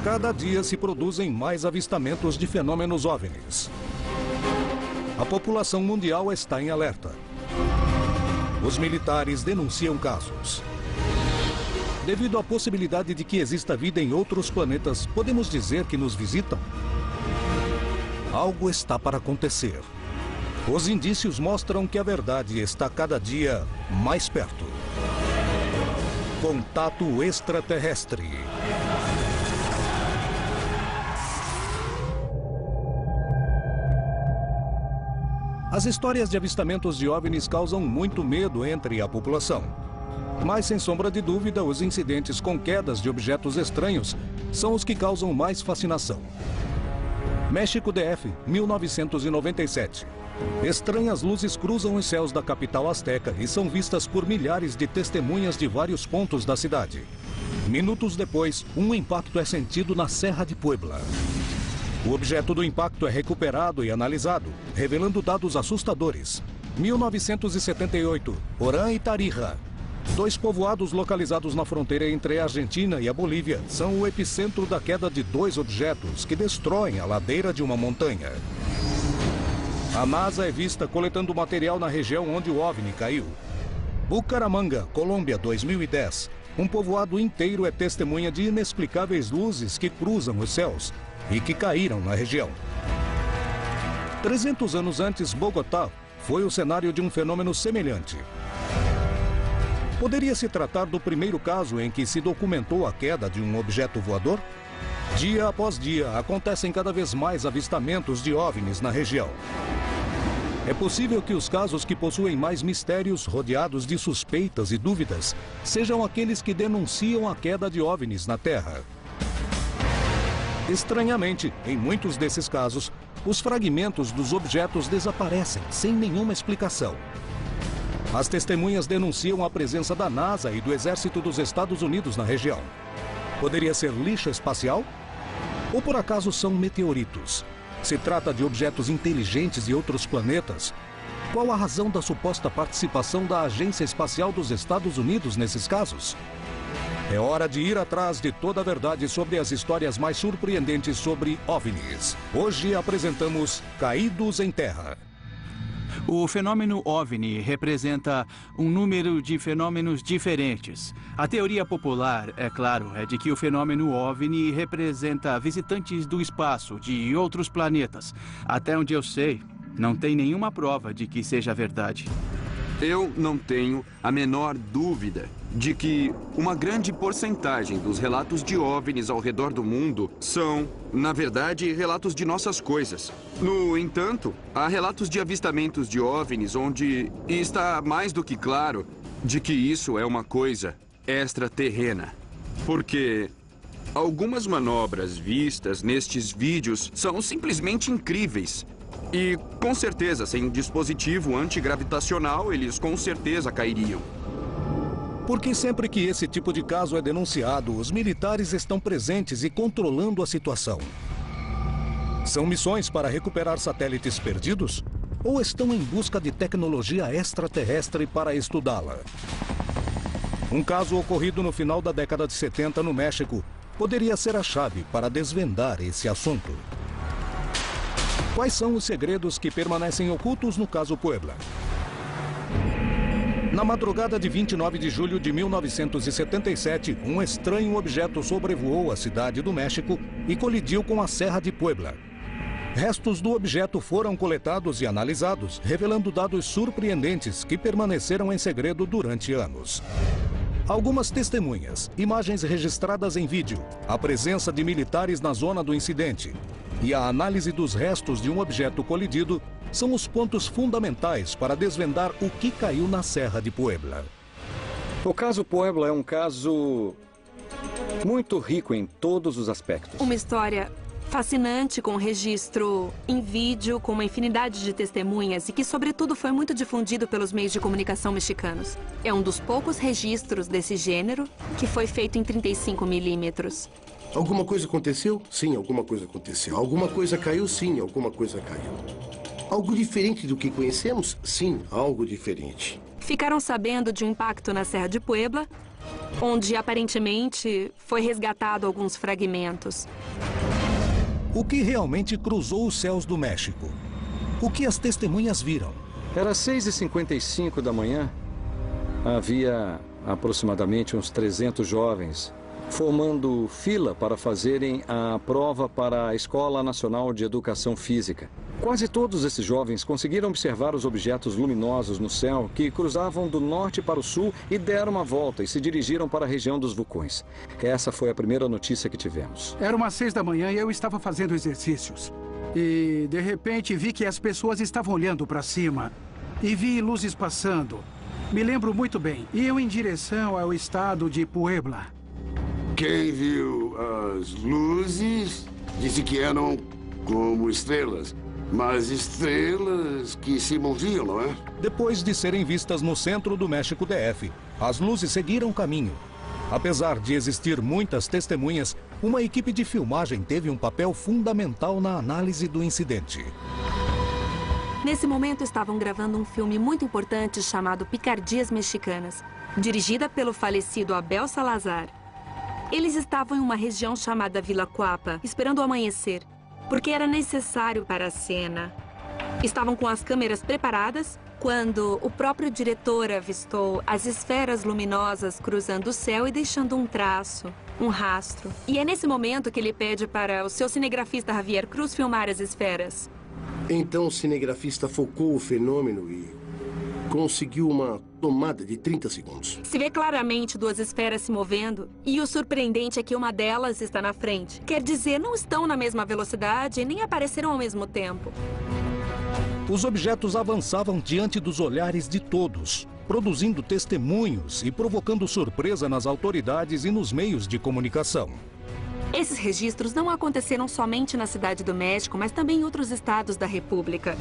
Cada dia se produzem mais avistamentos de fenômenos OVNIs. A população mundial está em alerta. Os militares denunciam casos. Devido à possibilidade de que exista vida em outros planetas, podemos dizer que nos visitam? Algo está para acontecer. Os indícios mostram que a verdade está cada dia mais perto. Contato extraterrestre. As histórias de avistamentos de OVNIs causam muito medo entre a população. Mas, sem sombra de dúvida, os incidentes com quedas de objetos estranhos são os que causam mais fascinação. México DF, 1997. Estranhas luzes cruzam os céus da capital azteca e são vistas por milhares de testemunhas de vários pontos da cidade. Minutos depois, um impacto é sentido na Serra de Puebla. O objeto do impacto é recuperado e analisado, revelando dados assustadores. 1978, Orán e Tarija. 2 povoados localizados na fronteira entre a Argentina e a Bolívia são o epicentro da queda de 2 objetos que destroem a ladeira de uma montanha. A NASA é vista coletando material na região onde o OVNI caiu. Bucaramanga, Colômbia, 2010. Um povoado inteiro é testemunha de inexplicáveis luzes que cruzam os céus e que caíram na região. 300 anos antes, Bogotá foi o cenário de um fenômeno semelhante. Poderia se tratar do primeiro caso em que se documentou a queda de um objeto voador? Dia após dia, acontecem cada vez mais avistamentos de OVNIs na região. É possível que os casos que possuem mais mistérios, rodeados de suspeitas e dúvidas, sejam aqueles que denunciam a queda de OVNIs na Terra. Estranhamente, em muitos desses casos, os fragmentos dos objetos desaparecem sem nenhuma explicação. As testemunhas denunciam a presença da NASA e do Exército dos Estados Unidos na região. Poderia ser lixo espacial? Ou por acaso são meteoritos? Se trata de objetos inteligentes de outros planetas? Qual a razão da suposta participação da Agência Espacial dos Estados Unidos nesses casos? É hora de ir atrás de toda a verdade sobre as histórias mais surpreendentes sobre OVNIs. Hoje apresentamos Caídos em Terra. O fenômeno OVNI representa um número de fenômenos diferentes. A teoria popular, é claro, é de que o fenômeno OVNI representa visitantes do espaço, de outros planetas. Até onde eu sei, não tem nenhuma prova de que seja verdade. Eu não tenho a menor dúvida de que uma grande porcentagem dos relatos de OVNIs ao redor do mundo são, na verdade, relatos de nossas coisas. No entanto, há relatos de avistamentos de OVNIs onde está mais do que claro de que isso é uma coisa extraterrena. Porque algumas manobras vistas nestes vídeos são simplesmente incríveis. E, com certeza, sem um dispositivo antigravitacional, eles com certeza cairiam. Porque sempre que esse tipo de caso é denunciado, os militares estão presentes e controlando a situação. São missões para recuperar satélites perdidos? Ou estão em busca de tecnologia extraterrestre para estudá-la? Um caso ocorrido no final da década de 70 no México poderia ser a chave para desvendar esse assunto. Quais são os segredos que permanecem ocultos no caso Puebla? Na madrugada de 29 de julho de 1977, um estranho objeto sobrevoou a cidade do México e colidiu com a Serra de Puebla. Restos do objeto foram coletados e analisados, revelando dados surpreendentes que permaneceram em segredo durante anos. Algumas testemunhas, imagens registradas em vídeo, a presença de militares na zona do incidente e a análise dos restos de um objeto colidido são os pontos fundamentais para desvendar o que caiu na Serra de Puebla. O caso Puebla é um caso muito rico em todos os aspectos. Uma história fascinante, com registro em vídeo, com uma infinidade de testemunhas e que, sobretudo, foi muito difundido pelos meios de comunicação mexicanos. É um dos poucos registros desse gênero que foi feito em 35 milímetros. Alguma coisa aconteceu? Sim, alguma coisa aconteceu. Alguma coisa caiu? Sim, alguma coisa caiu. Algo diferente do que conhecemos? Sim, algo diferente. Ficaram sabendo de um impacto na Serra de Puebla onde aparentemente foi resgatado alguns fragmentos. O que realmente cruzou os céus do México? O que as testemunhas viram? Era 6h55 da manhã. Havia aproximadamente uns 300 jovens formando fila para fazerem a prova para a Escola Nacional de Educação Física. Quase todos esses jovens conseguiram observar os objetos luminosos no céu que cruzavam do norte para o sul e deram uma volta e se dirigiram para a região dos vulcões. Essa foi a primeira notícia que tivemos. Era umas 6 da manhã e eu estava fazendo exercícios. E, de repente, vi que as pessoas estavam olhando para cima. E vi luzes passando. Me lembro muito bem. Iam em direção ao estado de Puebla. Quem viu as luzes disse que eram como estrelas. Mas estrelas que se moviam, não é? Depois de serem vistas no centro do México DF, as luzes seguiram caminho. Apesar de existir muitas testemunhas, uma equipe de filmagem teve um papel fundamental na análise do incidente. Nesse momento estavam gravando um filme muito importante chamado Picardias Mexicanas, dirigida pelo falecido Abel Salazar. Eles estavam em uma região chamada Vila Cuapa, esperando o amanhecer, porque era necessário para a cena. Estavam com as câmeras preparadas quando o próprio diretor avistou as esferas luminosas cruzando o céu e deixando um traço, um rastro. E é nesse momento que ele pede para o seu cinegrafista Javier Cruz filmar as esferas. Então o cinegrafista focou o fenômeno e conseguiu uma tomada de 30 segundos. Se vê claramente duas esferas se movendo e o surpreendente é que uma delas está na frente. Quer dizer, não estão na mesma velocidade e nem apareceram ao mesmo tempo. Os objetos avançavam diante dos olhares de todos, produzindo testemunhos e provocando surpresa nas autoridades e nos meios de comunicação. Esses registros não aconteceram somente na Cidade do México, mas também em outros estados da República.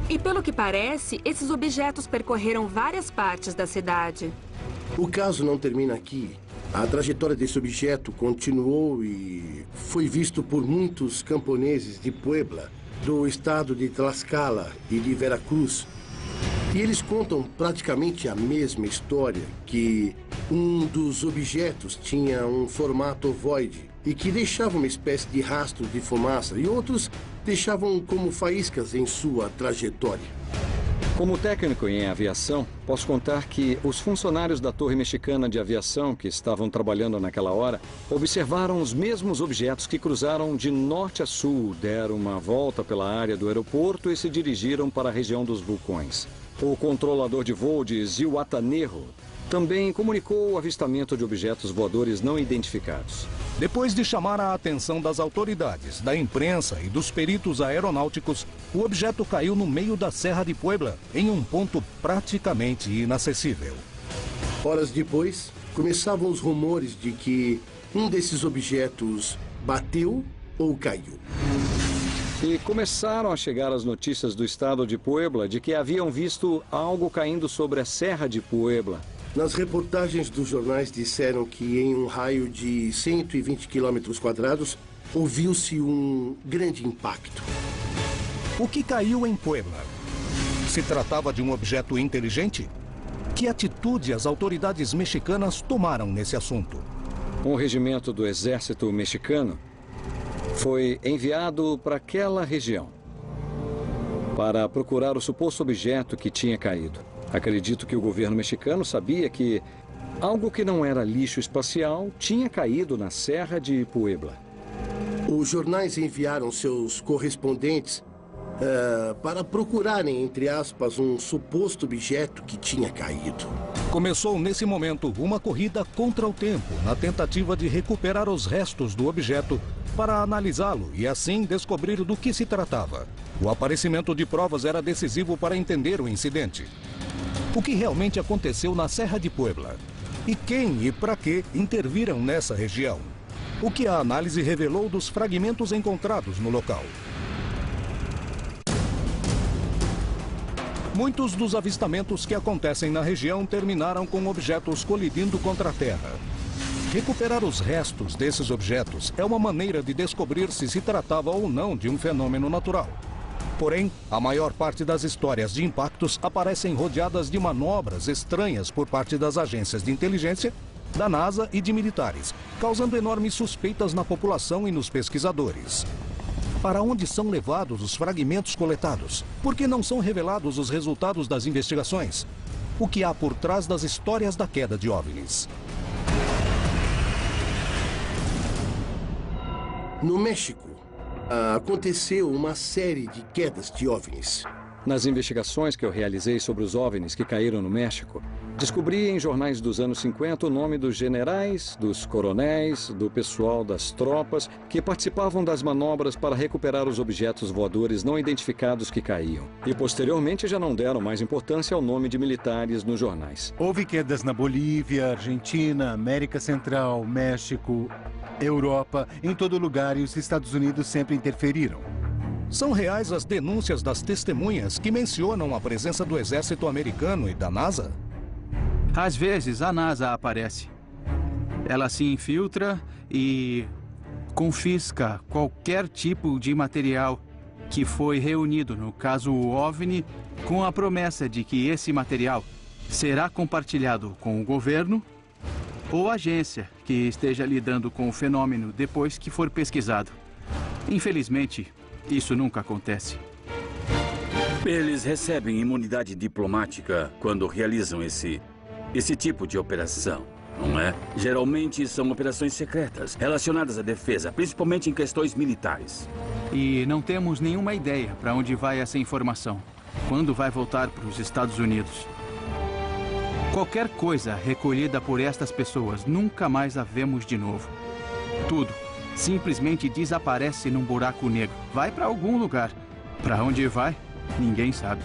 E pelo que parece, esses objetos percorreram várias partes da cidade. O caso não termina aqui. A trajetória desse objeto continuou e foi visto por muitos camponeses de Puebla, do estado de Tlaxcala e de Veracruz. E eles contam praticamente a mesma história, que um dos objetos tinha um formato ovoide e que deixava uma espécie de rastro de fumaça, e outros deixavam como faíscas em sua trajetória. Como técnico em aviação, posso contar que os funcionários da Torre Mexicana de Aviação que estavam trabalhando naquela hora observaram os mesmos objetos que cruzaram de norte a sul, deram uma volta pela área do aeroporto e se dirigiram para a região dos vulcões. O controlador de voo de Zihuatanejo também comunicou o avistamento de objetos voadores não identificados. Depois de chamar a atenção das autoridades, da imprensa e dos peritos aeronáuticos, o objeto caiu no meio da Serra de Puebla, em um ponto praticamente inacessível. Horas depois, começavam os rumores de que um desses objetos bateu ou caiu. E começaram a chegar as notícias do estado de Puebla de que haviam visto algo caindo sobre a Serra de Puebla. Nas reportagens dos jornais disseram que em um raio de 120 quilômetros quadrados ouviu-se um grande impacto. O que caiu em Puebla? Se tratava de um objeto inteligente? Que atitude as autoridades mexicanas tomaram nesse assunto? Um regimento do exército mexicano foi enviado para aquela região para procurar o suposto objeto que tinha caído. Acredito que o governo mexicano sabia que algo que não era lixo espacial tinha caído na Serra de Puebla. Os jornais enviaram seus correspondentes para procurarem, entre aspas, um suposto objeto que tinha caído. Começou nesse momento uma corrida contra o tempo, na tentativa de recuperar os restos do objeto para analisá-lo e assim descobrir do que se tratava. O aparecimento de provas era decisivo para entender o incidente. O que realmente aconteceu na Serra de Puebla? E quem e para que interviram nessa região? O que a análise revelou dos fragmentos encontrados no local? Muitos dos avistamentos que acontecem na região terminaram com objetos colidindo contra a Terra. Recuperar os restos desses objetos é uma maneira de descobrir se tratava ou não de um fenômeno natural. Porém, a maior parte das histórias de impactos aparecem rodeadas de manobras estranhas por parte das agências de inteligência da NASA e de militares, causando enormes suspeitas na população e nos pesquisadores. Para onde são levados os fragmentos coletados? Por que não são revelados os resultados das investigações? O que há por trás das histórias da queda de OVNIs? No México, aconteceu uma série de quedas de OVNIs. Nas investigações que eu realizei sobre os OVNIs que caíram no México, descobri em jornais dos anos 50 o nome dos generais, dos coronéis, do pessoal das tropas que participavam das manobras para recuperar os objetos voadores não identificados que caíam. E posteriormente já não deram mais importância ao nome de militares nos jornais. Houve quedas na Bolívia, Argentina, América Central, México, Europa, em todo lugar, e os Estados Unidos sempre interferiram. São reais as denúncias das testemunhas que mencionam a presença do exército americano e da NASA? Às vezes, a NASA aparece. Ela se infiltra e confisca qualquer tipo de material que foi reunido, no caso o OVNI, com a promessa de que esse material será compartilhado com o governo ou agência que esteja lidando com o fenômeno depois que for pesquisado. Infelizmente, isso nunca acontece. Eles recebem imunidade diplomática quando realizam esse tipo de operação, não é? Geralmente são operações secretas, relacionadas à defesa, principalmente em questões militares. E não temos nenhuma ideia para onde vai essa informação. Quando vai voltar para os Estados Unidos. Qualquer coisa recolhida por estas pessoas, nunca mais a vemos de novo. Tudo simplesmente desaparece num buraco negro. Vai para algum lugar. Para onde vai, ninguém sabe.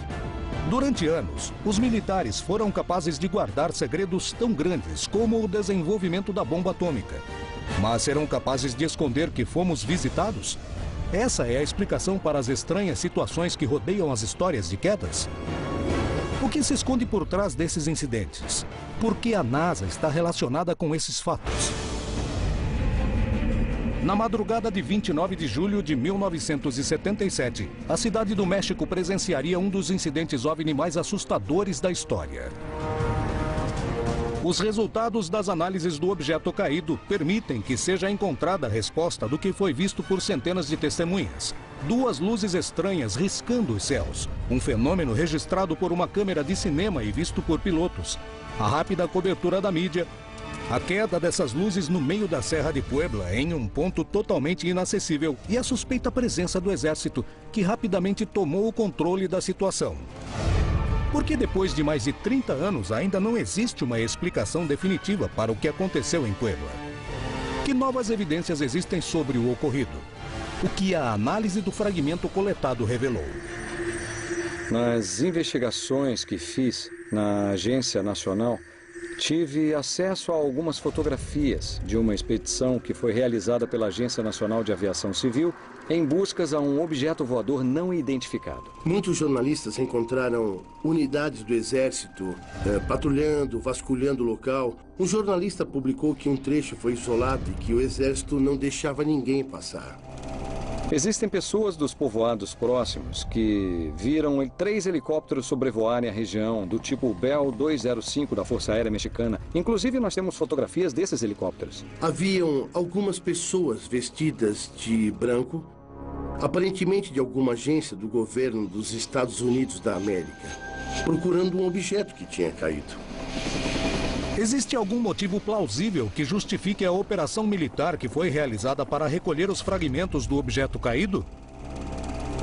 Durante anos, os militares foram capazes de guardar segredos tão grandes como o desenvolvimento da bomba atômica. Mas serão capazes de esconder que fomos visitados? Essa é a explicação para as estranhas situações que rodeiam as histórias de quedas? O que se esconde por trás desses incidentes? Por que a NASA está relacionada com esses fatos? Na madrugada de 29 de julho de 1977, a cidade do México presenciaria um dos incidentes OVNI mais assustadores da história. Os resultados das análises do objeto caído permitem que seja encontrada a resposta do que foi visto por centenas de testemunhas. Duas luzes estranhas riscando os céus. Um fenômeno registrado por uma câmera de cinema e visto por pilotos. A rápida cobertura da mídia. A queda dessas luzes no meio da Serra de Puebla, em um ponto totalmente inacessível, e a suspeita presença do exército, que rapidamente tomou o controle da situação. Por que depois de mais de 30 anos ainda não existe uma explicação definitiva para o que aconteceu em Puebla? Que novas evidências existem sobre o ocorrido? O que a análise do fragmento coletado revelou? Nas investigações que fiz na Agência Nacional, tive acesso a algumas fotografias de uma expedição que foi realizada pela Agência Nacional de Aviação Civil em buscas a um objeto voador não identificado. Muitos jornalistas encontraram unidades do exército patrulhando, vasculhando o local. Um jornalista publicou que um trecho foi isolado e que o exército não deixava ninguém passar. Existem pessoas dos povoados próximos que viram 3 helicópteros sobrevoarem a região do tipo Bell 205 da Força Aérea Mexicana. Inclusive, nós temos fotografias desses helicópteros. Haviam algumas pessoas vestidas de branco, aparentemente de alguma agência do governo dos Estados Unidos da América, procurando um objeto que tinha caído. Existe algum motivo plausível que justifique a operação militar que foi realizada para recolher os fragmentos do objeto caído?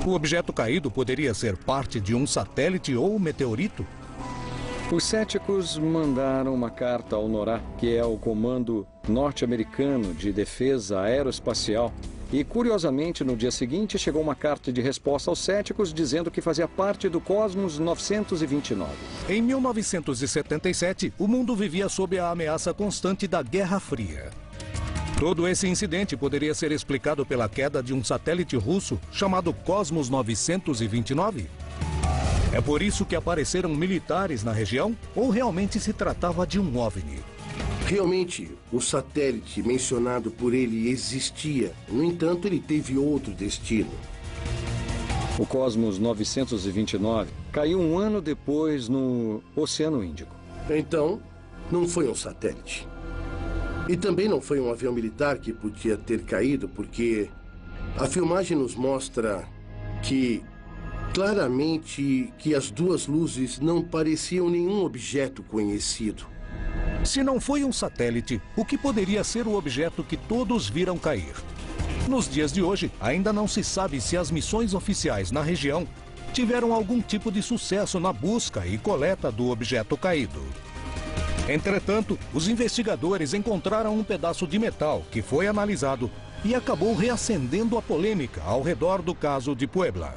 O objeto caído poderia ser parte de um satélite ou meteorito? Os céticos mandaram uma carta ao NORAD, que é o Comando Norte-Americano de Defesa Aeroespacial, e, curiosamente, no dia seguinte, chegou uma carta de resposta aos céticos dizendo que fazia parte do Cosmos 929. Em 1977, o mundo vivia sob a ameaça constante da Guerra Fria. Todo esse incidente poderia ser explicado pela queda de um satélite russo chamado Cosmos 929? É por isso que apareceram militares na região? Ou realmente se tratava de um OVNI? Realmente, o satélite mencionado por ele existia. No entanto, ele teve outro destino. O Cosmos 929 caiu um ano depois no Oceano Índico. Então, não foi um satélite. E também não foi um avião militar que podia ter caído, porque a filmagem nos mostra que, claramente, que as duas luzes não pareciam nenhum objeto conhecido. Se não foi um satélite, o que poderia ser o objeto que todos viram cair? Nos dias de hoje, ainda não se sabe se as missões oficiais na região tiveram algum tipo de sucesso na busca e coleta do objeto caído. Entretanto, os investigadores encontraram um pedaço de metal que foi analisado e acabou reacendendo a polêmica ao redor do caso de Puebla.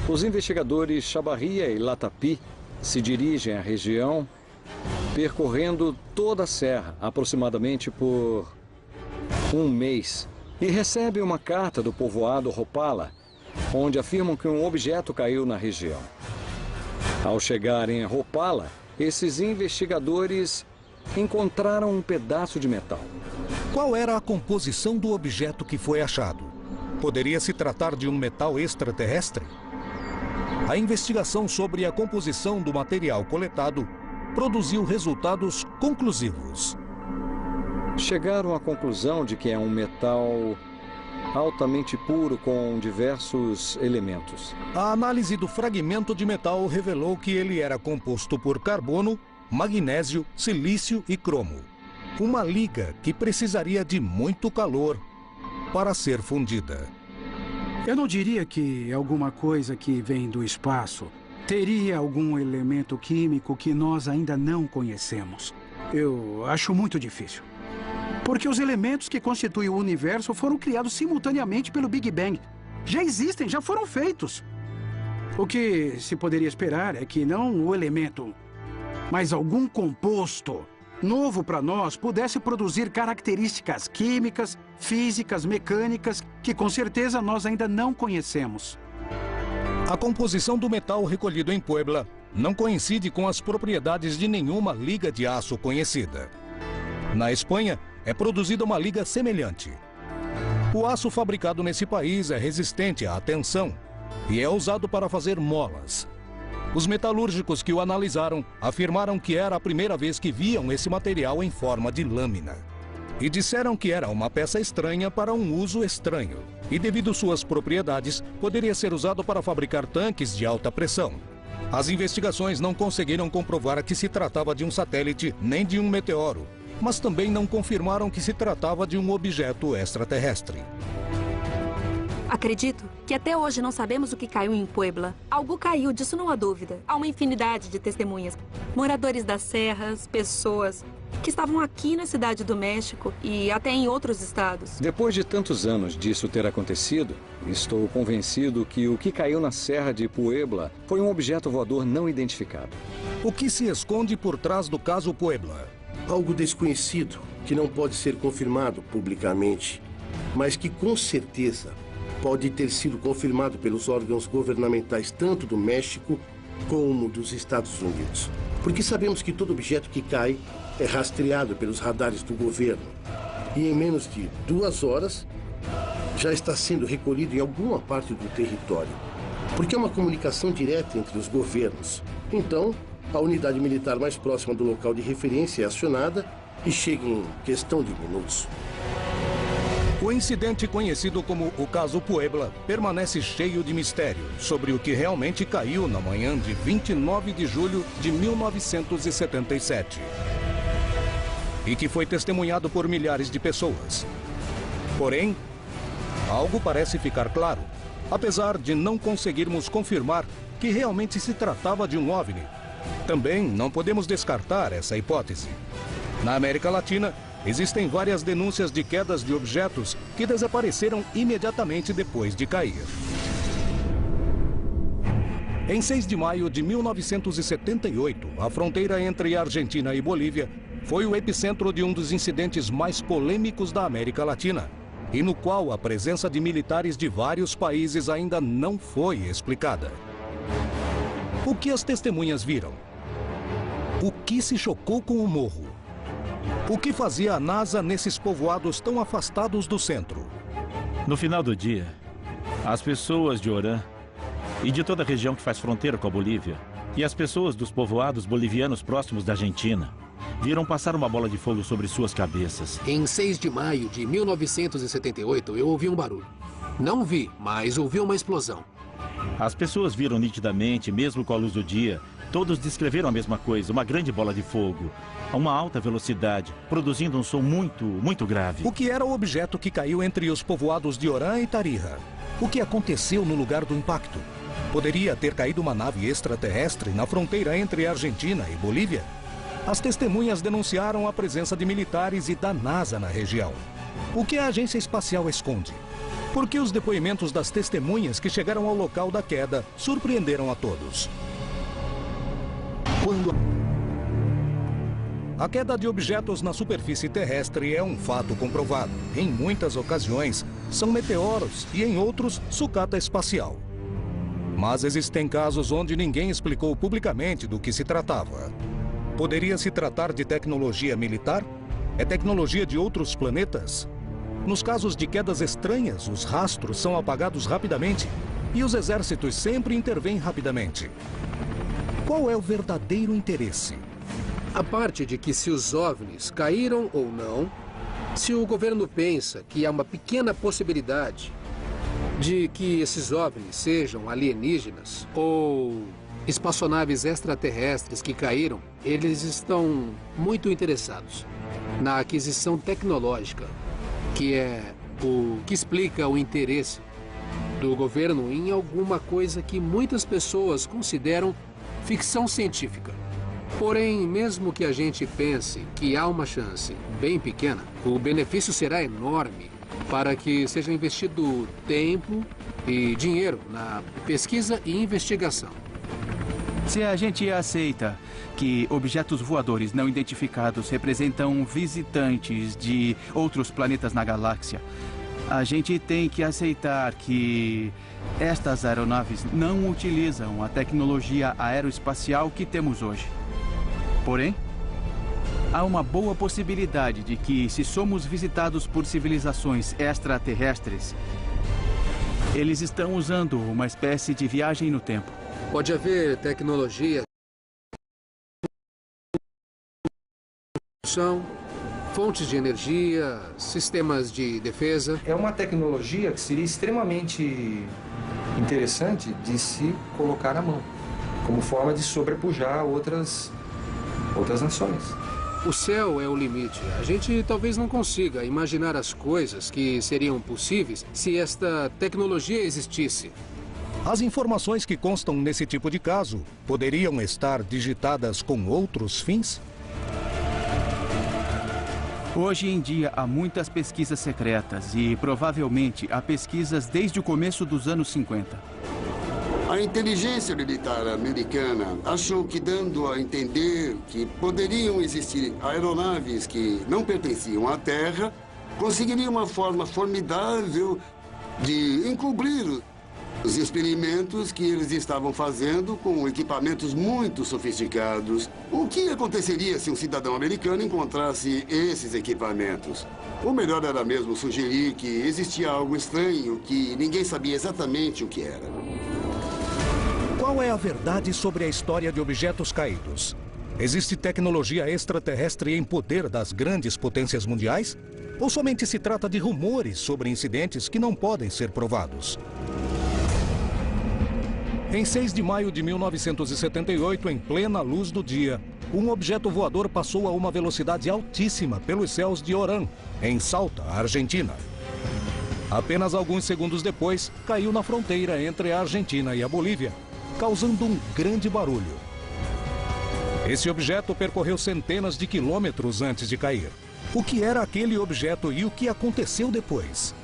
Os investigadores Chavarria e Latapy se dirigem à região, percorrendo toda a serra, aproximadamente por um mês, e recebem uma carta do povoado Ropala, onde afirmam que um objeto caiu na região. Ao chegarem a Ropala, esses investigadores encontraram um pedaço de metal. Qual era a composição do objeto que foi achado? Poderia se tratar de um metal extraterrestre? A investigação sobre a composição do material coletado produziu resultados conclusivos. Chegaram à conclusão de que é um metal altamente puro com diversos elementos. A análise do fragmento de metal revelou que ele era composto por carbono, magnésio, silício e cromo. Uma liga que precisaria de muito calor para ser fundida. Eu não diria que alguma coisa que vem do espaço teria algum elemento químico que nós ainda não conhecemos. Eu acho muito difícil. Porque os elementos que constituem o universo foram criados simultaneamente pelo Big Bang. Já existem, já foram feitos. O que se poderia esperar é que não o elemento, mas algum composto novo para nós pudesse produzir características químicas, físicas, mecânicas, que com certeza nós ainda não conhecemos. A composição do metal recolhido em Puebla não coincide com as propriedades de nenhuma liga de aço conhecida. Na Espanha, é produzida uma liga semelhante. O aço fabricado nesse país é resistente à tensão e é usado para fazer molas. Os metalúrgicos que o analisaram afirmaram que era a primeira vez que viam esse material em forma de lâmina. E disseram que era uma peça estranha para um uso estranho. E devido suas propriedades, poderia ser usado para fabricar tanques de alta pressão. As investigações não conseguiram comprovar que se tratava de um satélite nem de um meteoro, mas também não confirmaram que se tratava de um objeto extraterrestre. Acredito que até hoje não sabemos o que caiu em Puebla. Algo caiu, disso não há dúvida. Há uma infinidade de testemunhas. Moradores das serras, pessoas que estavam aqui na cidade do México e até em outros estados. Depois de tantos anos disso ter acontecido, estou convencido que o que caiu na serra de Puebla foi um objeto voador não identificado. O que se esconde por trás do caso Puebla? Algo desconhecido, que não pode ser confirmado publicamente, mas que com certeza pode ter sido confirmado pelos órgãos governamentais tanto do México como dos Estados Unidos. Porque sabemos que todo objeto que cai é rastreado pelos radares do governo. E em menos de 2 horas já está sendo recolhido em alguma parte do território. Porque é uma comunicação direta entre os governos. Então, a unidade militar mais próxima do local de referência é acionada e chega em questão de minutos. O incidente conhecido como o caso Puebla permanece cheio de mistério sobre o que realmente caiu na manhã de 29 de julho de 1977 e que foi testemunhado por milhares de pessoas. Porém, algo parece ficar claro, apesar de não conseguirmos confirmar que realmente se tratava de um OVNI. Também não podemos descartar essa hipótese. Na América Latina, existem várias denúncias de quedas de objetos que desapareceram imediatamente depois de cair. Em 6 de maio de 1978, a fronteira entre Argentina e Bolívia foi o epicentro de um dos incidentes mais polêmicos da América Latina, e no qual a presença de militares de vários países ainda não foi explicada. O que as testemunhas viram? O que se chocou com o morro? O que fazia a NASA nesses povoados tão afastados do centro? No final do dia, as pessoas de Orán e de toda a região que faz fronteira com a Bolívia, e as pessoas dos povoados bolivianos próximos da Argentina, viram passar uma bola de fogo sobre suas cabeças. Em 6 de maio de 1978, eu ouvi um barulho. Não vi, mas ouvi uma explosão. As pessoas viram nitidamente, mesmo com a luz do dia. Todos descreveram a mesma coisa, uma grande bola de fogo, a uma alta velocidade, produzindo um som muito grave. O que era o objeto que caiu entre os povoados de Orã e Tarija? O que aconteceu no lugar do impacto? Poderia ter caído uma nave extraterrestre na fronteira entre Argentina e Bolívia? As testemunhas denunciaram a presença de militares e da NASA na região. O que a agência espacial esconde? Por que os depoimentos das testemunhas que chegaram ao local da queda surpreenderam a todos? A queda de objetos na superfície terrestre é um fato comprovado. Em muitas ocasiões, são meteoros e em outros, sucata espacial. Mas existem casos onde ninguém explicou publicamente do que se tratava. Poderia se tratar de tecnologia militar? É tecnologia de outros planetas? Nos casos de quedas estranhas, os rastros são apagados rapidamente e os exércitos sempre intervêm rapidamente. Qual é o verdadeiro interesse? A parte de que se os OVNIs caíram ou não, se o governo pensa que há uma pequena possibilidade de que esses OVNIs sejam alienígenas ou espaçonaves extraterrestres que caíram, eles estão muito interessados na aquisição tecnológica, que é o que explica o interesse do governo em alguma coisa que muitas pessoas consideram ficção científica. Porém, mesmo que a gente pense que há uma chance bem pequena, o benefício será enorme para que seja investido tempo e dinheiro na pesquisa e investigação. Se a gente aceita que objetos voadores não identificados representam visitantes de outros planetas na galáxia, a gente tem que aceitar que estas aeronaves não utilizam a tecnologia aeroespacial que temos hoje. Porém, há uma boa possibilidade de que, se somos visitados por civilizações extraterrestres, eles estão usando uma espécie de viagem no tempo. Pode haver tecnologia, fontes de energia, sistemas de defesa. É uma tecnologia que seria extremamente interessante de se colocar à mão, como forma de sobrepujar outras nações. O céu é o limite. A gente talvez não consiga imaginar as coisas que seriam possíveis se esta tecnologia existisse. As informações que constam nesse tipo de caso poderiam estar digitadas com outros fins? Hoje em dia, há muitas pesquisas secretas e, provavelmente, há pesquisas desde o começo dos anos 50. A inteligência militar americana achou que, dando a entender que poderiam existir aeronaves que não pertenciam à Terra, conseguiria uma forma formidável de encobrir os experimentos que eles estavam fazendo com equipamentos muito sofisticados. O que aconteceria se um cidadão americano encontrasse esses equipamentos? O melhor era mesmo sugerir que existia algo estranho que ninguém sabia exatamente o que era. Qual é a verdade sobre a história de objetos caídos? Existe tecnologia extraterrestre em poder das grandes potências mundiais? Ou somente se trata de rumores sobre incidentes que não podem ser provados? Em 6 de maio de 1978, em plena luz do dia, um objeto voador passou a uma velocidade altíssima pelos céus de Orán, em Salta, Argentina. Apenas alguns segundos depois, caiu na fronteira entre a Argentina e a Bolívia, causando um grande barulho. Esse objeto percorreu centenas de quilômetros antes de cair. O que era aquele objeto e o que aconteceu depois?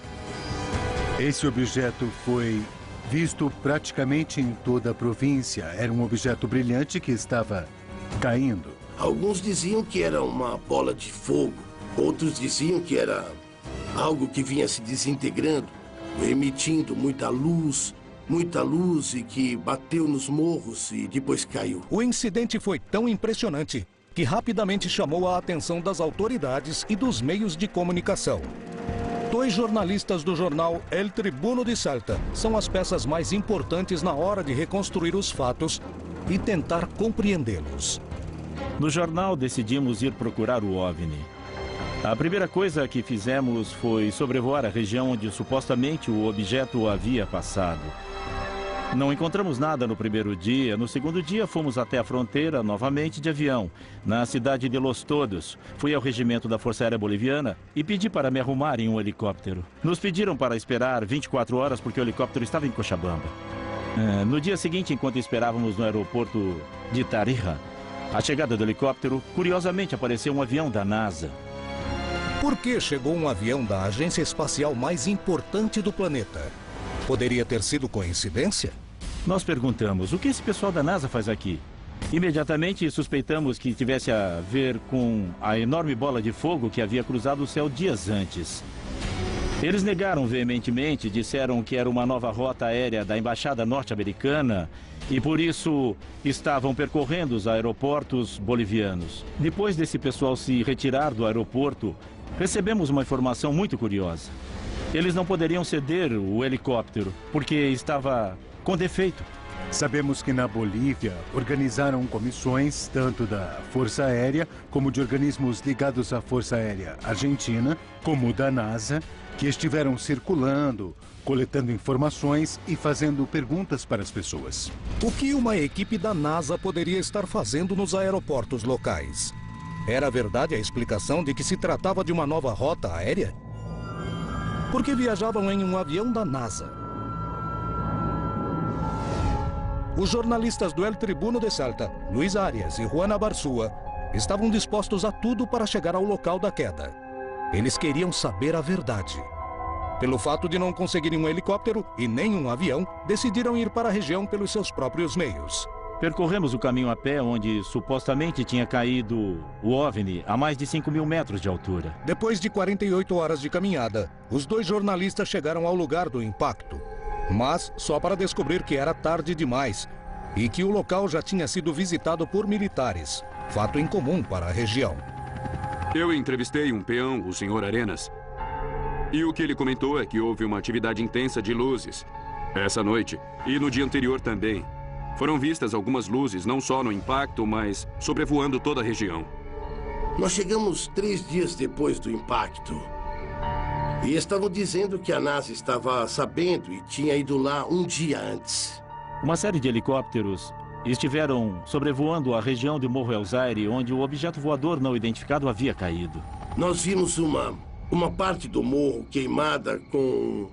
Esse objeto foi visto praticamente em toda a província. Era um objeto brilhante que estava caindo. Alguns diziam que era uma bola de fogo. Outros diziam que era algo que vinha se desintegrando, emitindo muita luz e que bateu nos morros e depois caiu. O incidente foi tão impressionante que rapidamente chamou a atenção das autoridades e dos meios de comunicação. 2 jornalistas do jornal El Tribuno de Salta são as peças mais importantes na hora de reconstruir os fatos e tentar compreendê-los. No jornal, decidimos ir procurar o OVNI. A primeira coisa que fizemos foi sobrevoar a região onde supostamente o objeto havia passado. Não encontramos nada no primeiro dia. No segundo dia, fomos até a fronteira novamente de avião, na cidade de Los Todos. Fui ao regimento da Força Aérea Boliviana e pedi para me arrumar em um helicóptero. Nos pediram para esperar 24 horas porque o helicóptero estava em Cochabamba. No dia seguinte, enquanto esperávamos no aeroporto de Tarija, a chegada do helicóptero, curiosamente apareceu um avião da NASA. Por que chegou um avião da agência espacial mais importante do planeta? Poderia ter sido coincidência? Nós perguntamos, o que esse pessoal da NASA faz aqui? Imediatamente suspeitamos que tivesse a ver com a enorme bola de fogo que havia cruzado o céu dias antes. Eles negaram veementemente, disseram que era uma nova rota aérea da Embaixada Norte-Americana e por isso estavam percorrendo os aeroportos bolivianos. Depois desse pessoal se retirar do aeroporto, recebemos uma informação muito curiosa. Eles não poderiam ceder o helicóptero porque estava com defeito. Sabemos que na Bolívia organizaram comissões tanto da Força Aérea como de organismos ligados à Força Aérea Argentina, como da NASA, que estiveram circulando, coletando informações e fazendo perguntas para as pessoas. O que uma equipe da NASA poderia estar fazendo nos aeroportos locais? Era verdade a explicação de que se tratava de uma nova rota aérea? Por que viajavam em um avião da NASA? Os jornalistas do El Tribuno de Salta, Luis Arias e Juana Barzúa, estavam dispostos a tudo para chegar ao local da queda. Eles queriam saber a verdade. Pelo fato de não conseguirem um helicóptero e nem um avião, decidiram ir para a região pelos seus próprios meios. Percorremos o caminho a pé onde supostamente tinha caído o OVNI a mais de 5.000 metros de altura. Depois de 48 horas de caminhada, os dois jornalistas chegaram ao lugar do impacto. Mas só para descobrir que era tarde demais e que o local já tinha sido visitado por militares. Fato incomum para a região. Eu entrevistei um peão, o Sr. Arenas. E o que ele comentou é que houve uma atividade intensa de luzes essa noite e no dia anterior também. Foram vistas algumas luzes, não só no impacto, mas sobrevoando toda a região. Nós chegamos 3 dias depois do impacto. E estavam dizendo que a NASA estava sabendo e tinha ido lá um dia antes. Uma série de helicópteros estiveram sobrevoando a região de Morro El Zaire, onde o objeto voador não identificado havia caído. Nós vimos uma parte do morro queimada com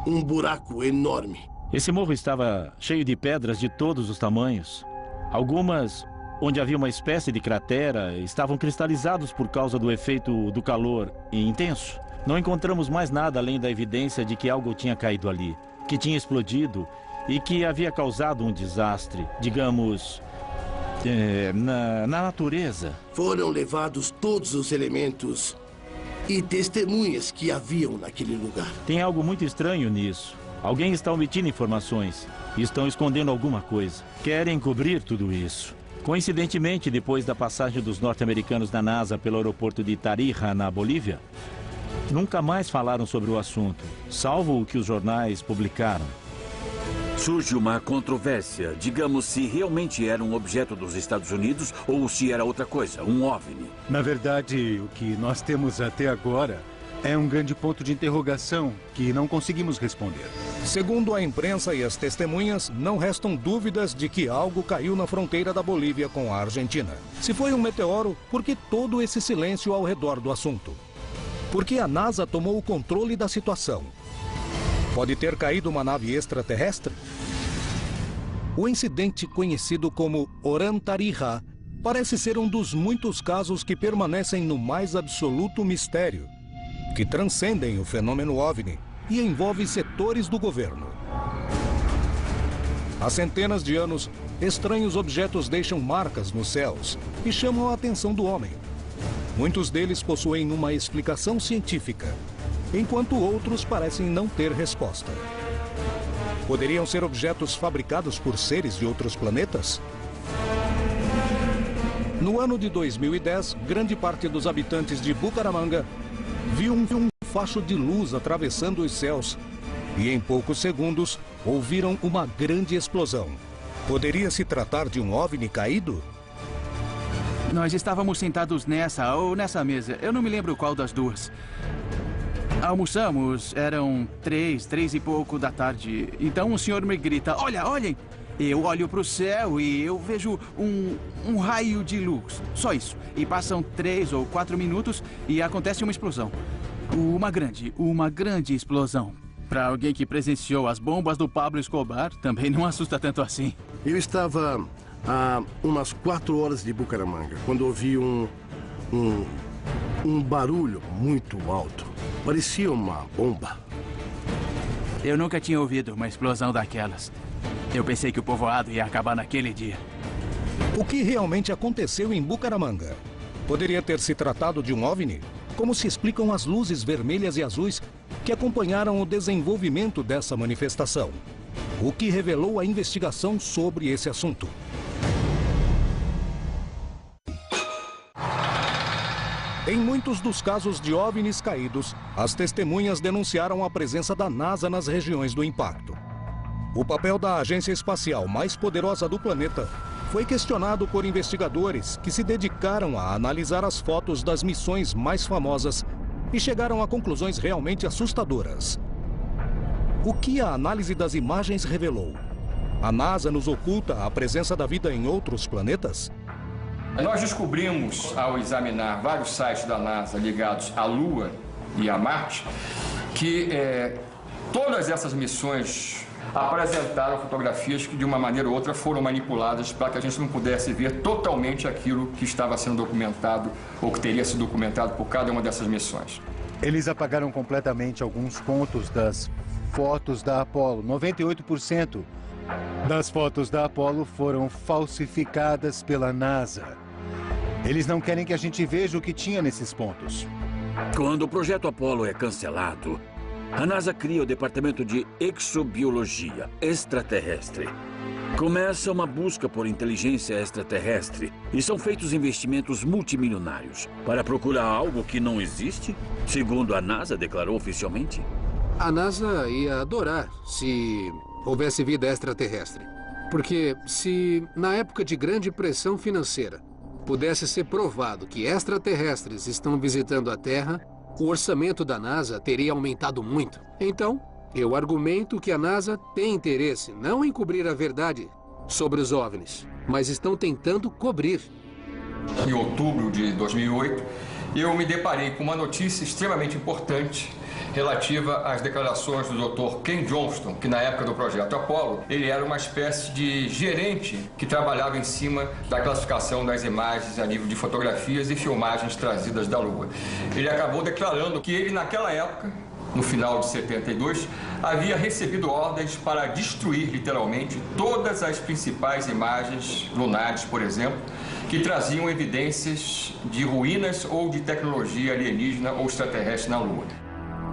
um buraco enorme. Esse morro estava cheio de pedras de todos os tamanhos. Algumas, onde havia uma espécie de cratera, estavam cristalizados por causa do efeito do calor intenso. Não encontramos mais nada além da evidência de que algo tinha caído ali, que tinha explodido e que havia causado um desastre, digamos, na natureza. Foram levados todos os elementos e testemunhas que haviam naquele lugar. Tem algo muito estranho nisso. Alguém está omitindo informações. Estão escondendo alguma coisa. Querem cobrir tudo isso. Coincidentemente, depois da passagem dos norte-americanos da NASA pelo aeroporto de Tarija, na Bolívia, nunca mais falaram sobre o assunto, salvo o que os jornais publicaram. Surge uma controvérsia. Digamos se realmente era um objeto dos Estados Unidos ou se era outra coisa, um OVNI. Na verdade, o que nós temos até agora é um grande ponto de interrogação que não conseguimos responder. Segundo a imprensa e as testemunhas, não restam dúvidas de que algo caiu na fronteira da Bolívia com a Argentina. Se foi um meteoro, por que todo esse silêncio ao redor do assunto? Por que a NASA tomou o controle da situação? Pode ter caído uma nave extraterrestre? O incidente conhecido como Oran Tarija parece ser um dos muitos casos que permanecem no mais absoluto mistério, que transcendem o fenômeno OVNI e envolvem setores do governo. Há centenas de anos, estranhos objetos deixam marcas nos céus e chamam a atenção do homem. Muitos deles possuem uma explicação científica, enquanto outros parecem não ter resposta. Poderiam ser objetos fabricados por seres de outros planetas? No ano de 2010, grande parte dos habitantes de Bucaramanga viu um facho de luz atravessando os céus e, em poucos segundos, ouviram uma grande explosão. Poderia se tratar de um OVNI caído? Nós estávamos sentados nessa ou nessa mesa. Eu não me lembro qual das duas. Almoçamos, eram 3 e pouco da tarde. Então o senhor me grita, olhem! Eu olho para o céu e eu vejo um raio de luz. Só isso. E passam 3 ou 4 minutos e acontece uma explosão. Uma grande explosão. Para alguém que presenciou as bombas do Pablo Escobar, também não assusta tanto assim. Eu estava a umas 4 horas de Bucaramanga, quando ouvi um barulho muito alto. Parecia uma bomba. Eu nunca tinha ouvido uma explosão daquelas. Eu pensei que o povoado ia acabar naquele dia. O que realmente aconteceu em Bucaramanga? Poderia ter se tratado de um OVNI? Como se explicam as luzes vermelhas e azuis que acompanharam o desenvolvimento dessa manifestação? O que revelou a investigação sobre esse assunto? Em muitos dos casos de OVNIs caídos, as testemunhas denunciaram a presença da NASA nas regiões do impacto. O papel da agência espacial mais poderosa do planeta foi questionado por investigadores que se dedicaram a analisar as fotos das missões mais famosas e chegaram a conclusões realmente assustadoras. O que a análise das imagens revelou? A NASA nos oculta a presença da vida em outros planetas? Nós descobrimos, ao examinar vários sites da NASA ligados à Lua e a Marte, que todas essas missões apresentaram fotografias que, de uma maneira ou outra, foram manipuladas para que a gente não pudesse ver totalmente aquilo que estava sendo documentado ou que teria sido documentado por cada uma dessas missões. Eles apagaram completamente alguns pontos das fotos da Apollo. 98% das fotos da Apollo foram falsificadas pela NASA. Eles não querem que a gente veja o que tinha nesses pontos. Quando o projeto Apollo é cancelado, a NASA cria o Departamento de Exobiologia Extraterrestre. Começa uma busca por inteligência extraterrestre e são feitos investimentos multimilionários para procurar algo que não existe, segundo a NASA declarou oficialmente. A NASA ia adorar se houvesse vida extraterrestre. Porque se, na época de grande pressão financeira, pudesse ser provado que extraterrestres estão visitando a Terra, o orçamento da NASA teria aumentado muito. Então, eu argumento que a NASA tem interesse não em cobrir a verdade sobre os OVNIs, mas estão tentando cobrir. Em outubro de 2008, eu me deparei com uma notícia extremamente importante relativa às declarações do Dr. Ken Johnston, que na época do projeto Apollo, ele era uma espécie de gerente que trabalhava em cima da classificação das imagens a nível de fotografias e filmagens trazidas da Lua. Ele acabou declarando que ele, naquela época, no final de 72, havia recebido ordens para destruir, literalmente, todas as principais imagens lunares, por exemplo, que traziam evidências de ruínas ou de tecnologia alienígena ou extraterrestre na Lua.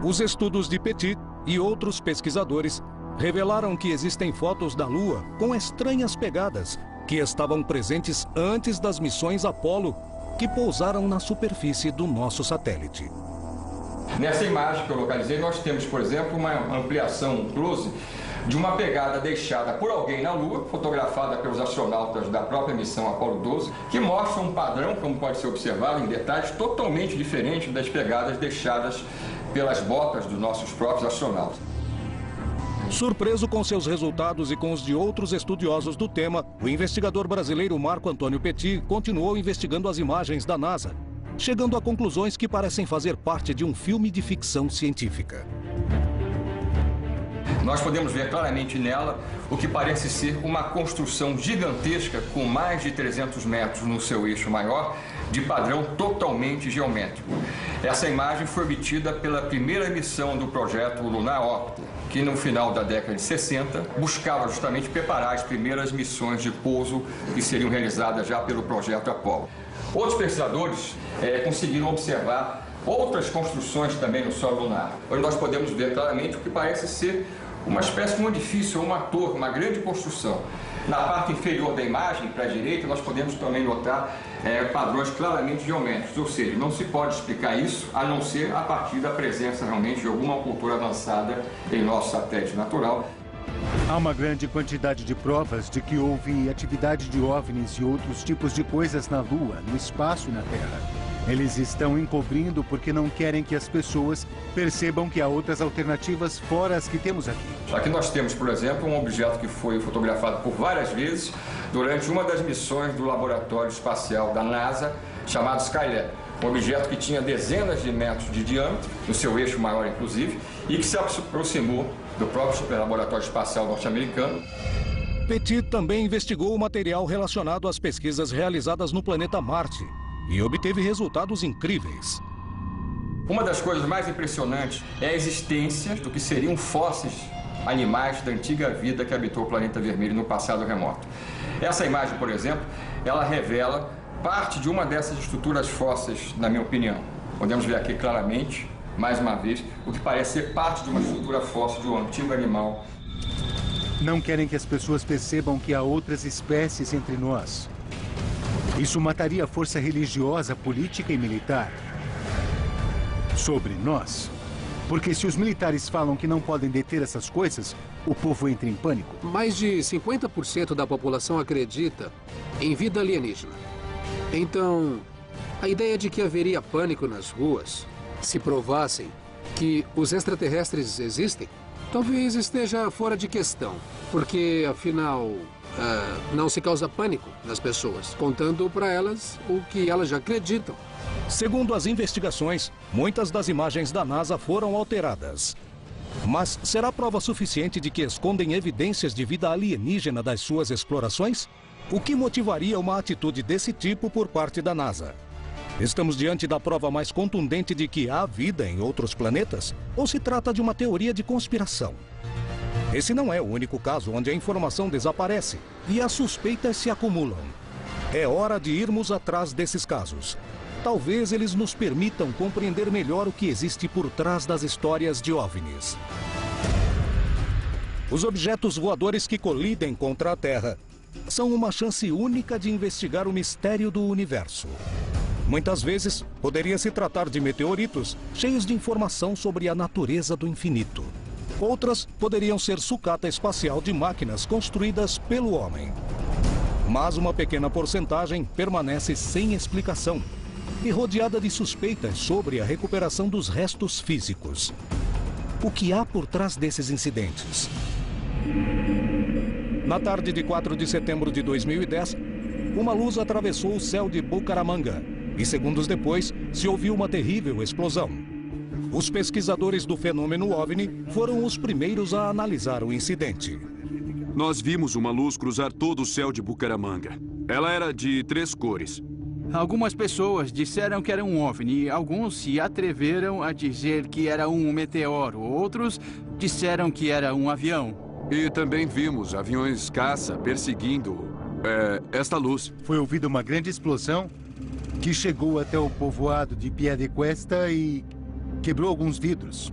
Os estudos de Petit e outros pesquisadores revelaram que existem fotos da Lua com estranhas pegadas que estavam presentes antes das missões Apollo que pousaram na superfície do nosso satélite. Nessa imagem que eu localizei, nós temos, por exemplo, uma ampliação, um close, de uma pegada deixada por alguém na Lua, fotografada pelos astronautas da própria missão Apollo 12, que mostra um padrão, como pode ser observado em detalhes, totalmente diferente das pegadas deixadas pelas botas dos nossos próprios astronautas. Surpreso com seus resultados e com os de outros estudiosos do tema, o investigador brasileiro Marco Antônio Petit continuou investigando as imagens da NASA, chegando a conclusões que parecem fazer parte de um filme de ficção científica. Nós podemos ver claramente nela o que parece ser uma construção gigantesca com mais de 300 metros no seu eixo maior, de padrão totalmente geométrico. Essa imagem foi obtida pela primeira missão do projeto Lunar Órbita, que no final da década de 60 buscava justamente preparar as primeiras missões de pouso que seriam realizadas já pelo projeto Apollo. Outros pesquisadores conseguiram observar outras construções também no solo lunar, onde nós podemos ver claramente o que parece ser uma espécie de um edifício, uma torre, uma grande construção. Na parte inferior da imagem, para a direita, nós podemos também notar padrões claramente geométricos, ou seja, não se pode explicar isso a não ser a partir da presença realmente de alguma cultura avançada em nosso satélite natural. Há uma grande quantidade de provas de que houve atividade de OVNIs e outros tipos de coisas na Lua, no espaço e na Terra. Eles estão encobrindo porque não querem que as pessoas percebam que há outras alternativas fora as que temos aqui. Aqui nós temos, por exemplo, um objeto que foi fotografado por várias vezes durante uma das missões do Laboratório Espacial da NASA, chamado Skylab. Um objeto que tinha dezenas de metros de diâmetro, no seu eixo maior inclusive, e que se aproximou do próprio Laboratório Espacial norte-americano. Petit também investigou o material relacionado às pesquisas realizadas no planeta Marte e obteve resultados incríveis. Uma das coisas mais impressionantes é a existência do que seriam fósseis animais da antiga vida que habitou o planeta vermelho no passado remoto. Essa imagem, por exemplo, ela revela parte de uma dessas estruturas fósseis, na minha opinião. Podemos ver aqui claramente, mais uma vez, o que parece ser parte de uma estrutura fóssil de um antigo animal. Não querem que as pessoas percebam que há outras espécies entre nós. Isso mataria a força religiosa, política e militar sobre nós. Porque se os militares falam que não podem deter essas coisas, o povo entra em pânico. Mais de 50% da população acredita em vida alienígena. Então, a ideia de que haveria pânico nas ruas se provassem que os extraterrestres existem, talvez esteja fora de questão. Porque, afinal, não se causa pânico nas pessoas, contando para elas o que elas já acreditam. Segundo as investigações, muitas das imagens da NASA foram alteradas. Mas será prova suficiente de que escondem evidências de vida alienígena das suas explorações? O que motivaria uma atitude desse tipo por parte da NASA? Estamos diante da prova mais contundente de que há vida em outros planetas? Ou se trata de uma teoria de conspiração? Esse não é o único caso onde a informação desaparece e as suspeitas se acumulam. É hora de irmos atrás desses casos. Talvez eles nos permitam compreender melhor o que existe por trás das histórias de OVNIs. Os objetos voadores que colidem contra a Terra são uma chance única de investigar o mistério do universo. Muitas vezes, poderia se tratar de meteoritos cheios de informação sobre a natureza do infinito. Outras poderiam ser sucata espacial de máquinas construídas pelo homem. Mas uma pequena porcentagem permanece sem explicação e rodeada de suspeitas sobre a recuperação dos restos físicos. O que há por trás desses incidentes? Na tarde de 4 de setembro de 2010, uma luz atravessou o céu de Bucaramanga e segundos depois se ouviu uma terrível explosão. Os pesquisadores do fenômeno OVNI foram os primeiros a analisar o incidente. Nós vimos uma luz cruzar todo o céu de Bucaramanga. Ela era de 3 cores. Algumas pessoas disseram que era um OVNI, alguns se atreveram a dizer que era um meteoro, outros disseram que era um avião. E também vimos aviões caça perseguindo esta luz. Foi ouvida uma grande explosão que chegou até o povoado de Piedecuesta e quebrou alguns vidros.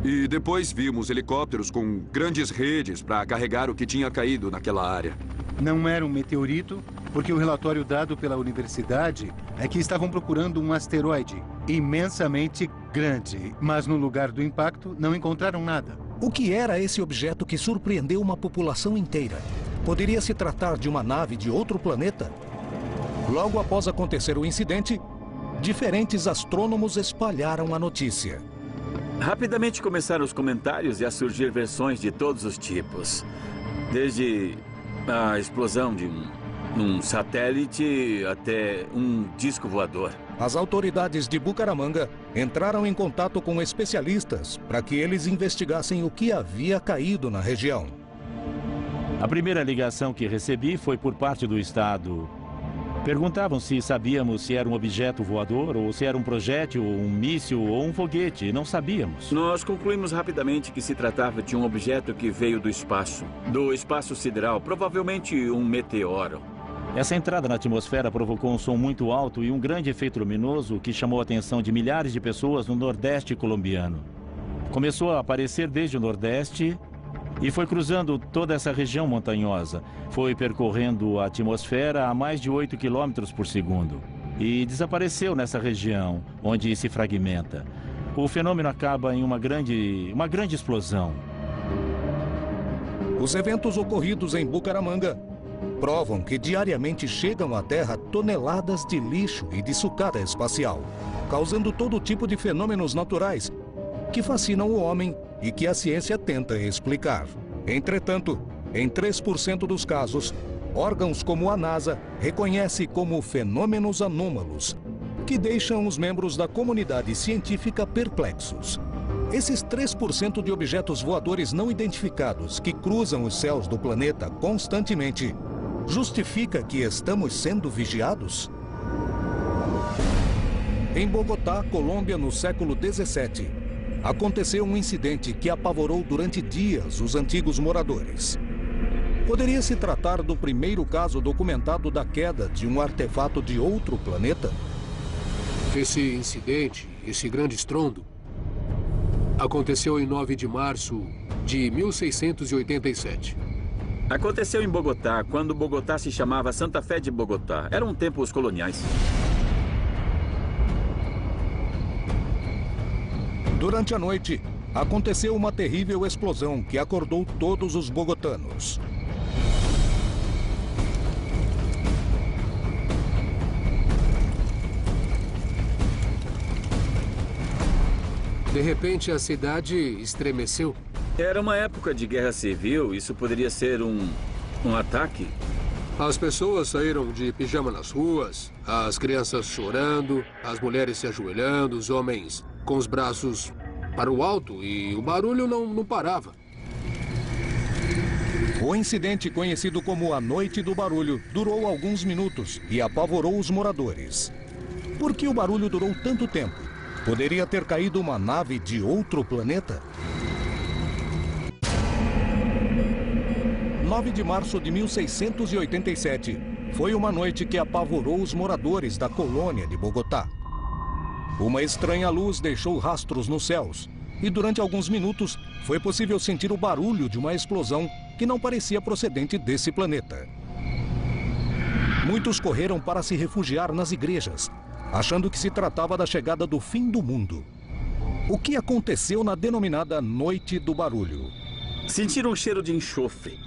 E depois vimos helicópteros com grandes redes para carregar o que tinha caído naquela área. Não era um meteorito, porque o relatório dado pela universidade é que estavam procurando um asteroide imensamente grande, mas no lugar do impacto não encontraram nada. O que era esse objeto que surpreendeu uma população inteira? Poderia se tratar de uma nave de outro planeta? Logo após acontecer o incidente, diferentes astrônomos espalharam a notícia. Rapidamente começaram os comentários e a surgir versões de todos os tipos. Desde a explosão de um satélite até um disco voador. As autoridades de Bucaramanga entraram em contato com especialistas para que eles investigassem o que havia caído na região. A primeira ligação que recebi foi por parte do Estado. Perguntavam se sabíamos se era um objeto voador, ou se era um projétil, ou um míssil, ou um foguete. Não sabíamos. Nós concluímos rapidamente que se tratava de um objeto que veio do espaço sideral, provavelmente um meteoro. Essa entrada na atmosfera provocou um som muito alto e um grande efeito luminoso que chamou a atenção de milhares de pessoas no Nordeste colombiano. Começou a aparecer desde o Nordeste e foi cruzando toda essa região montanhosa. Foi percorrendo a atmosfera a mais de 8 km por segundo. E desapareceu nessa região, onde se fragmenta. O fenômeno acaba em uma grande explosão. Os eventos ocorridos em Bucaramanga provam que diariamente chegam à Terra toneladas de lixo e de sucata espacial, causando todo tipo de fenômenos naturais que fascinam o homem e que a ciência tenta explicar. Entretanto, em 3% dos casos, órgãos como a NASA reconhecem como fenômenos anômalos, que deixam os membros da comunidade científica perplexos. Esses 3% de objetos voadores não identificados que cruzam os céus do planeta constantemente justifica que estamos sendo vigiados? Em Bogotá, Colômbia, no século 17, aconteceu um incidente que apavorou durante dias os antigos moradores. Poderia se tratar do primeiro caso documentado da queda de um artefato de outro planeta? Esse incidente, esse grande estrondo, aconteceu em 9 de março de 1687. Aconteceu em Bogotá, quando Bogotá se chamava Santa Fé de Bogotá. Eram tempos coloniais. Durante a noite, aconteceu uma terrível explosão que acordou todos os bogotanos. De repente, a cidade estremeceu. Era uma época de guerra civil. Isso poderia ser um ataque? As pessoas saíram de pijama nas ruas, as crianças chorando, as mulheres se ajoelhando, os homens com os braços para o alto e o barulho não parava. O incidente, conhecido como a Noite do Barulho, durou alguns minutos e apavorou os moradores. Por que o barulho durou tanto tempo? Poderia ter caído uma nave de outro planeta? 9 de março de 1687 foi uma noite que apavorou os moradores da colônia de Bogotá. Uma estranha luz deixou rastros nos céus e durante alguns minutos foi possível sentir o barulho de uma explosão que não parecia procedente desse planeta. Muitos correram para se refugiar nas igrejas, achando que se tratava da chegada do fim do mundo. O que aconteceu na denominada Noite do Barulho? Sentiram um cheiro de enxofre,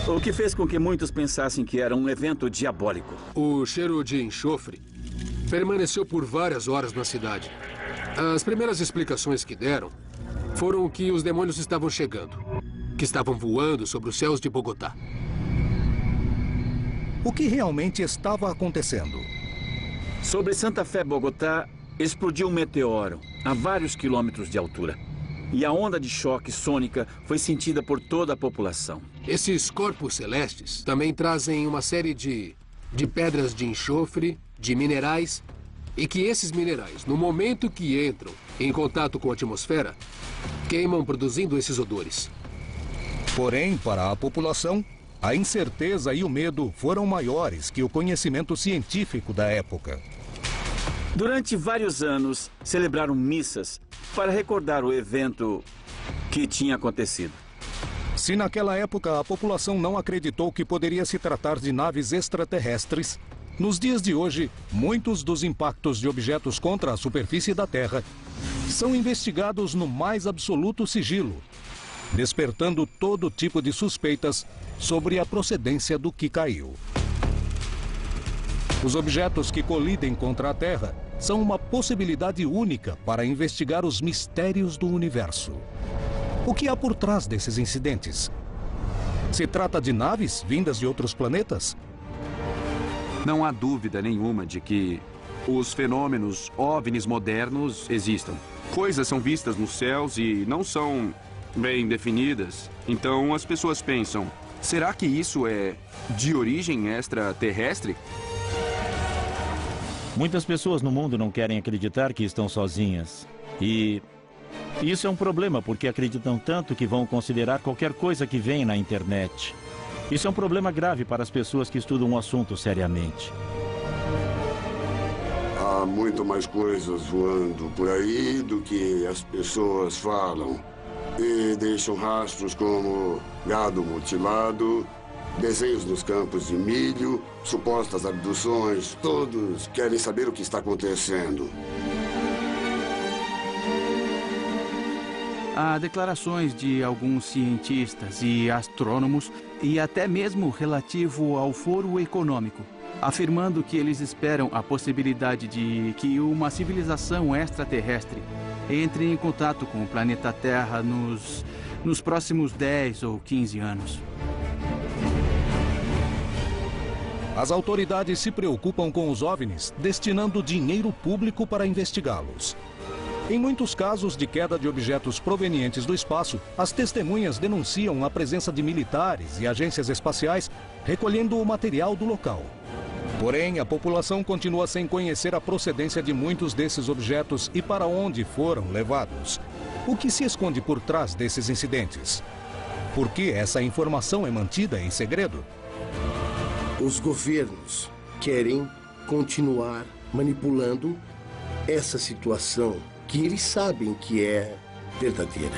o que fez com que muitos pensassem que era um evento diabólico. O cheiro de enxofre permaneceu por várias horas na cidade. As primeiras explicações que deram foram que os demônios estavam chegando, que estavam voando sobre os céus de Bogotá. O que realmente estava acontecendo? Sobre Santa Fé, Bogotá, explodiu um meteoro a vários quilômetros de altura. E a onda de choque sônica foi sentida por toda a população. Esses corpos celestes também trazem uma série de pedras de enxofre, de minerais, e que esses minerais, no momento que entram em contato com a atmosfera, queimam produzindo esses odores. Porém, para a população, a incerteza e o medo foram maiores que o conhecimento científico da época. Durante vários anos, celebraram missas para recordar o evento que tinha acontecido. Se naquela época a população não acreditou que poderia se tratar de naves extraterrestres, nos dias de hoje, muitos dos impactos de objetos contra a superfície da Terra são investigados no mais absoluto sigilo, despertando todo tipo de suspeitas sobre a procedência do que caiu. Os objetos que colidem contra a Terra são uma possibilidade única para investigar os mistérios do universo. O que há por trás desses incidentes? Se trata de naves vindas de outros planetas? Não há dúvida nenhuma de que os fenômenos OVNIs modernos existam. Coisas são vistas nos céus e não são bem definidas. Então as pessoas pensam, será que isso é de origem extraterrestre? Muitas pessoas no mundo não querem acreditar que estão sozinhas. E isso é um problema, porque acreditam tanto que vão considerar qualquer coisa que vem na internet. Isso é um problema grave para as pessoas que estudam o assunto seriamente. Há muito mais coisas voando por aí do que as pessoas falam. E deixam rastros como gado mutilado, desenhos nos campos de milho, supostas abduções. Todos querem saber o que está acontecendo. Há declarações de alguns cientistas e astrônomos e até mesmo relativo ao Foro Econômico, afirmando que eles esperam a possibilidade de que uma civilização extraterrestre entre em contato com o planeta Terra nos próximos 10 ou 15 anos. As autoridades se preocupam com os OVNIs, destinando dinheiro público para investigá-los. Em muitos casos de queda de objetos provenientes do espaço, as testemunhas denunciam a presença de militares e agências espaciais recolhendo o material do local. Porém, a população continua sem conhecer a procedência de muitos desses objetos e para onde foram levados. O que se esconde por trás desses incidentes? Por que essa informação é mantida em segredo? Os governos querem continuar manipulando essa situação que eles sabem que é verdadeira.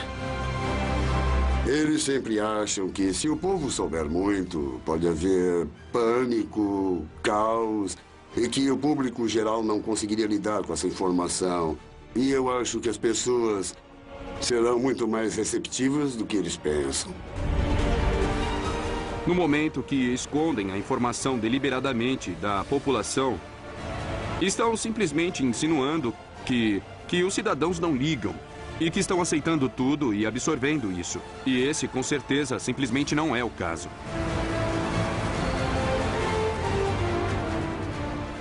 Eles sempre acham que se o povo souber muito, pode haver pânico, caos, e que o público geral não conseguiria lidar com essa informação. E eu acho que as pessoas serão muito mais receptivas do que eles pensam. No momento que escondem a informação deliberadamente da população, estão simplesmente insinuando que os cidadãos não ligam e que estão aceitando tudo e absorvendo isso. E esse, com certeza, simplesmente não é o caso.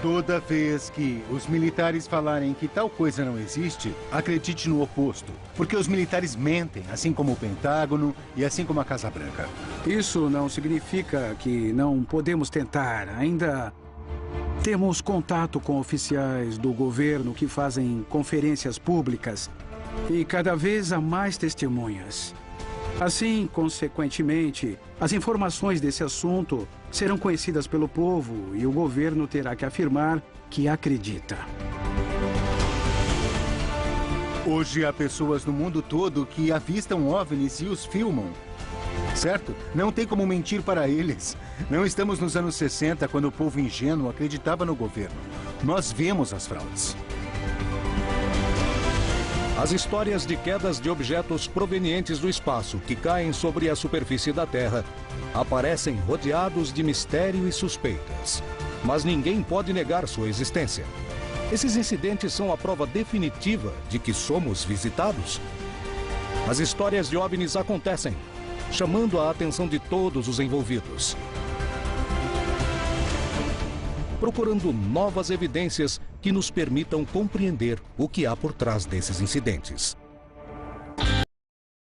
Toda vez que os militares falarem que tal coisa não existe, acredite no oposto. Porque os militares mentem, assim como o Pentágono e assim como a Casa Branca. Isso não significa que não podemos tentar. Ainda temos contato com oficiais do governo que fazem conferências públicas e cada vez há mais testemunhas. Assim, consequentemente, as informações desse assunto serão conhecidas pelo povo e o governo terá que afirmar que acredita. Hoje há pessoas no mundo todo que avistam OVNIs e os filmam. Certo? Não tem como mentir para eles. Não estamos nos anos 60, quando o povo ingênuo acreditava no governo. Nós vemos as fraudes. As histórias de quedas de objetos provenientes do espaço que caem sobre a superfície da Terra aparecem rodeados de mistério e suspeitas. Mas ninguém pode negar sua existência. Esses incidentes são a prova definitiva de que somos visitados. As histórias de OVNIs acontecem, chamando a atenção de todos os envolvidos, procurando novas evidências que nos permitam compreender o que há por trás desses incidentes.